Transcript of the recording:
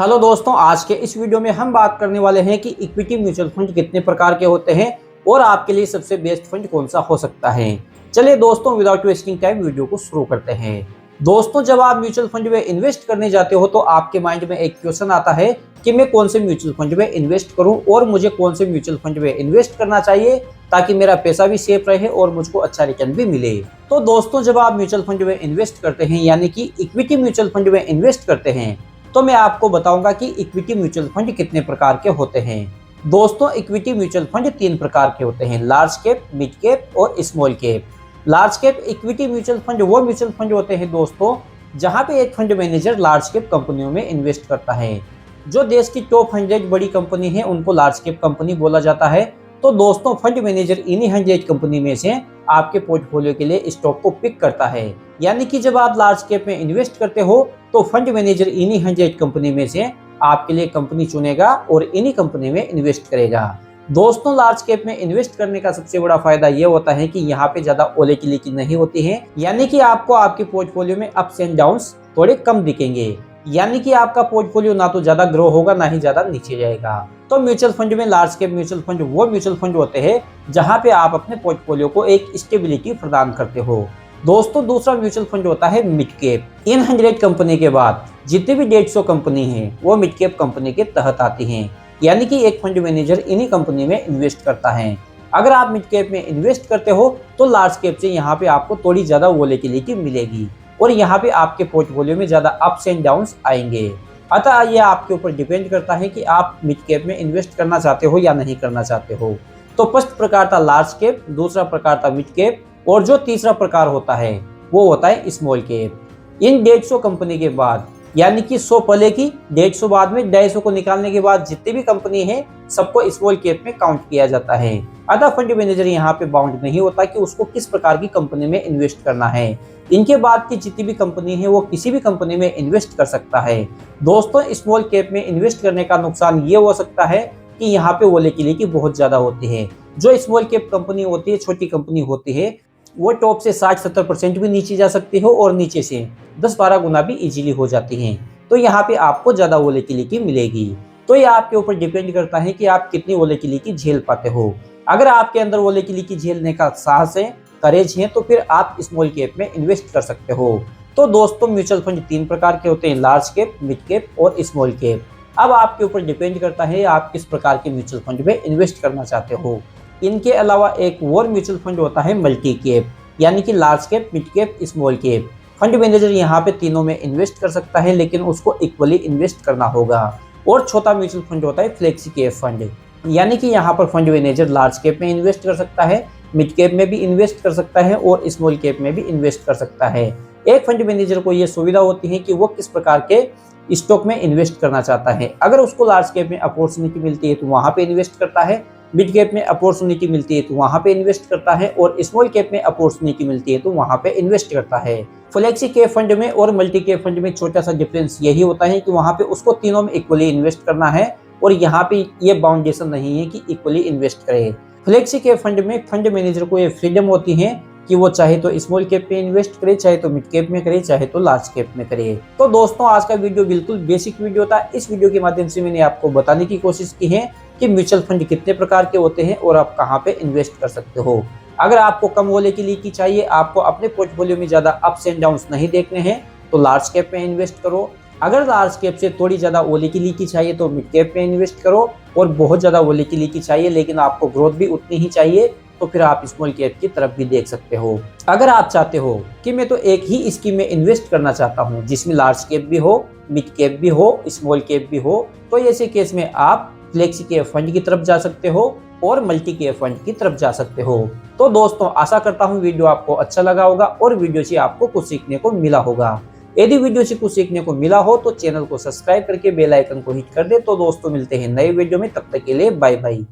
Hello दोस्तों, आज के इस वीडियो में हम बात करने वाले हैं कि इक्विटी म्यूचुअल फंड कितने प्रकार के होते हैं और आपके लिए सबसे बेस्ट फंड कौन सा हो सकता है। चलिए दोस्तों, विदाउट वेस्टिंग टाइम वीडियो को शुरू करते हैं। दोस्तों, जब आप म्यूचुअल फंड में इन्वेस्ट करने जाते हो तो आपके माइंड में एक क्वेश्चन आता है कि मैं कौन से म्यूचुअल फंड में इन्वेस्ट करूं और मुझे कौन से म्यूचुअल फंड में इन्वेस्ट करना चाहिए ताकि मेरा पैसा भी सेफ रहे और मुझको अच्छा रिटर्न भी मिले। तो दोस्तों, जब आप म्यूचुअल फंड में इन्वेस्ट करते हैं यानी कि इक्विटी म्यूचुअल फंड में इन्वेस्ट करते हैं तो मैं आपको बताऊंगा कि इक्विटी म्यूचुअल फंड कितने प्रकार के होते हैं। दोस्तों, इक्विटी म्यूचुअल फंड 3 प्रकार के होते हैं, लार्ज कैप, मिड कैप और small cap. Large cap equity mutual fund वो म्यूचुअल फंड होते हैं दोस्तों जहां पे एक फंड मैनेजर लार्ज कैप कंपनियों में इन्वेस्ट करता है। जो देश की टॉप 100 बड़ी कंपनी है उनको लार्ज कैप कंपनी बोला जाता है। तो दोस्तों, फंड मैनेजर इन्हीं 100 कंपनी में से आपके पोर्टफोलियो के लिए स्टॉक को पिक करता है। यानी कि जब आप लार्ज कैप में इन्वेस्ट करते हो तो फंड मैनेजर इन्हीं 100 कंपनी में से आपके लिए कंपनी चुनेगा और इन्हीं कंपनी में इन्वेस्ट करेगा। दोस्तों, लार्ज कैप में इन्वेस्ट करने का सबसे बड़ा फायदा ये होता है कि यहाँ पे ज्यादा वोलेटिलिटी नहीं होती है, यानी कि आपको आपके पोर्टफोलियो में अप्स एंड डाउन्स थोड़े कम दिखेंगे। यानी कि आपका पोर्टफोलियो ना तो ज्यादा ग्रो होगा ना ही ज्यादा नीचे जाएगा। तो म्यूचुअल फंड में लार्ज कैप म्यूचुअल फंड वो म्यूचुअल फंड होते हैं जहां पे आप अपने पोर्टफोलियो को एक स्टेबिलिटी प्रदान करते हो। दोस्तों, दूसरा म्यूचुअल फंड होता है मिड कैप। इन 100 कंपनी के बाद जितनी भी 150 कंपनी है वो मिड कैप कंपनी के तहत आती हैं। यानी कि एक फंड मैनेजर इन्हीं कंपनी में इन्वेस्ट करता है। अगर आप मिड कैप में इन्वेस्ट करते हो तो लार्ज कैप से यहाँ पे आपको थोड़ी ज्यादा वोलेटिलिटी मिलेगी और यहाँ पे आपके पोर्टफोलियो में ज्यादा अप्स एंड डाउन्स आएंगे। अतः यह आपके ऊपर डिपेंड करता है कि आप मिड कैप में इन्वेस्ट करना चाहते हो या नहीं करना चाहते हो। तो फर्स्ट प्रकार था लार्ज कैप, दूसरा प्रकार था मिड कैप और जो तीसरा प्रकार होता है वो होता है स्मॉल कैप। इन 150 कंपनी के बाद यानी कि 100 पहले की 150 बाद में 250 को निकालने के बाद जितनी भी कंपनी है सबको स्मॉल कैप में काउंट किया जाता है। अतः फंड मैनेजर यहाँ पे बाउंड नहीं होता कि उसको किस प्रकार की कंपनी में इन्वेस्ट करना है। इनके बाद की जितनी भी कंपनी है वो किसी भी कंपनी में इन्वेस्ट कर सकता है। दोस्तों, स्मॉल कैप में इन्वेस्ट करने का नुकसान ये हो सकता है कि यहाँ पे वोलेटिलिटी बहुत ज्यादा होती है। जो स्मॉल कैप कंपनी होती है, छोटी कंपनी होती है, वो टॉप से 60-70% भी नीचे जा सकती हो और नीचे से 10-12 गुना भी इजीली हो जाती हैं। तो यहाँ पे आपको ज्यादा वोलेटिलिटी मिलेगी। तो ये आपके ऊपर डिपेंड करता है कि आप कितनी वोलेटिलिटी झेल पाते हो। अगर आपके अंदर वोलेटिलिटी झेलने का साहस है, करेज है, तो फिर आप स्मॉल कैप में इन्वेस्ट कर सकते हो। तो दोस्तों, म्यूचुअल फंड 3 प्रकार के होते हैं, लार्ज कैप, मिड कैप और स्मॉल कैप। अब आपके ऊपर डिपेंड करता है आप किस प्रकार के म्यूचुअल फंड में इन्वेस्ट करना चाहते हो। इनके अलावा एक और म्यूचुअल फंड होता है मल्टी कैप, यानी कि large cap, mid cap, small cap. Fund manager यहाँ पे तीनों में इन्वेस्ट कर सकता है लेकिन उसको इक्वली इन्वेस्ट करना होगा। और छोटा म्यूचुअल फंड होता है फ्लेक्सी कैप फंड, यानी कि यहाँ पर फंड मैनेजर लार्ज कैप में इन्वेस्ट कर सकता है, मिड कैप में भी इन्वेस्ट कर सकता है और स्मॉल कैप में भी इन्वेस्ट कर सकता है। एक फंड मैनेजर को यह सुविधा होती है कि वो किस प्रकार के स्टॉक में इन्वेस्ट करना चाहता है। अगर उसको लार्ज कैप में अपॉर्चुनिटी मिलती है तो वहां पे इन्वेस्ट करता है, मिड कैप में अपॉर्चुनिटी मिलती है तो वहां पे इन्वेस्ट करता है और स्मॉल कैप में अपॉर्चुनिटी मिलती है तो वहां पे इन्वेस्ट करता है। फ्लेक्सी कैप फंड में और मल्टी कैप फंड में छोटा सा डिफरेंस यही होता है कि वहां पे उसको तीनों में इक्वली इन्वेस्ट करना है और यहाँ पे ये बाउंडेशन नहीं है कि इक्वली इन्वेस्ट करे। फ्लेक्सी कैप फंड में फंड मैनेजर को ये फ्रीडम होती है कि वो चाहे तो स्मॉल कैप में इन्वेस्ट करे, चाहे तो मिड कैप में करे, चाहे तो लार्ज कैप में करे। तो दोस्तों, आज का वीडियो बिल्कुल बेसिक वीडियो था। इस वीडियो के माध्यम से मैंने आपको बताने की कोशिश की है कि म्यूचुअल फंड कितने प्रकार के होते हैं और आप कहाँ पे इन्वेस्ट कर सकते हो। अगर आपको कम वोलेटिलिटी चाहिए, आपको अपने पोर्टफोलियो में ज्यादा अप्स एंड डाउन्स नहीं देखने हैं तो लार्ज कैप में इन्वेस्ट करो। अगर लार्ज कैप से थोड़ी ज्यादा वोलेटिलिटी चाहिए तो मिड कैप में इन्वेस्ट करो और बहुत ज्यादा वोलेटिलिटी चाहिए लेकिन आपको ग्रोथ भी उतनी ही चाहिए तो फिर आप स्मॉल कैप की तरफ भी देख सकते हो। अगर आप चाहते हो कि मैं तो एक ही स्कीम में इन्वेस्ट करना चाहता हूं जिसमें लार्ज कैप भी हो, मिड कैप भी हो, स्मॉल कैप भी हो, तो ऐसे केस में आप फ्लेक्सी कैप फंड की तरफ जा सकते हो और मल्टी कैप फंड की तरफ जा सकते हो। तो दोस्तों, आशा करता हूँ वीडियो आपको अच्छा लगा होगा और वीडियो से आपको कुछ सीखने को मिला होगा। यदि वीडियो से कुछ सीखने को मिला हो तो चैनल को सब्सक्राइब करके बेल आइकन को हिट कर दे। तो दोस्तों, मिलते हैं नए वीडियो में, तब तक के लिए बाय बाय।